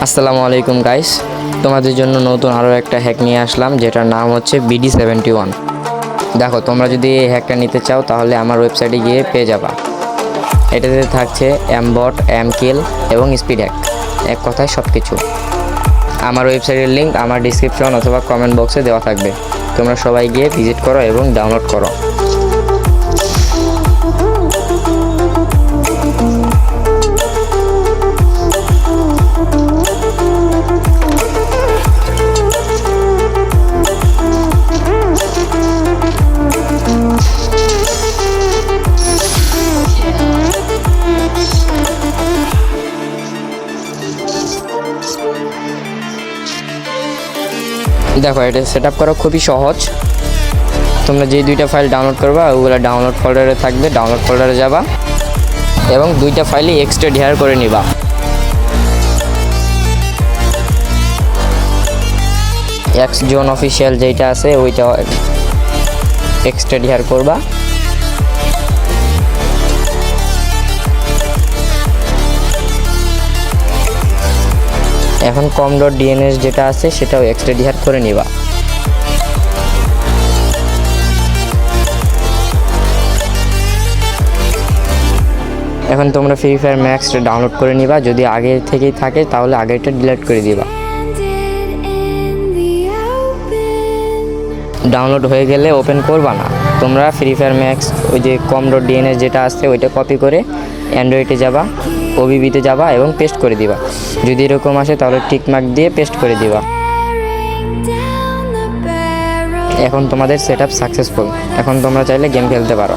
আসসালামু আলাইকুম গাইস, তোমাদের জন্য নতুন আরও একটা হ্যাক নিয়ে আসলাম যেটার নাম হচ্ছে BD71। দেখো, তোমরা যদি এই হ্যাকটা নিতে চাও তাহলে আমার ওয়েবসাইটে গিয়ে পেয়ে যাবা। এটাতে থাকছে এমবট, এমকিল এবং স্পিড হ্যাক, এক কথায় সব কিছু। আমার ওয়েবসাইটের লিঙ্ক আমার ডিসক্রিপশন অথবা কমেন্ট বক্সে দেওয়া থাকবে। তোমরা সবাই গিয়ে ভিজিট করো এবং ডাউনলোড করো। দেখো, এটা সেট আপ করা খুবই সহজ। তোমরা যে দুইটা ফাইল ডাউনলোড করবা ওগুলো ডাউনলোড ফোল্ডারে থাকবে, ডাউনলোড ফোল্ডারে যাবা এবং দুইটা ফাইলই এক্সট্রাক্ট হেয়ার করে নিবা। জোন অফিসিয়াল যেটা আছে ওইটা এক্সট্রাক্ট হেয়ার করবা। এখন com.dns যেটা আছে সেটাও এক্সট্রাক্ট হেয়ার করে নিবা। এখন তোমরা ফ্রি ফায়ার ম্যাক্স ডাউনলোড করে নিবা। যদি আগে থেকেই থাকে তাহলে আগেরটা ডিলিট করে দিবা। ডাউনলোড হয়ে গেলে ওপেন করবা না, তোমরা ফ্রি ফায়ার ম্যাক্স ওই যে com.dns যেটা আছে ওইটা কপি করে অ্যান্ড্রয়েডে যাবা, ওবিবিতে যাবা এবং পেস্ট করে দিবা। যদি এরকম আসে তাহলে টিক মার্ক দিয়ে পেস্ট করে দিবা। এখন তোমাদের সেটআপ সাকসেসফুল। এখন তোমরা চাইলে গেম খেলতে পারো।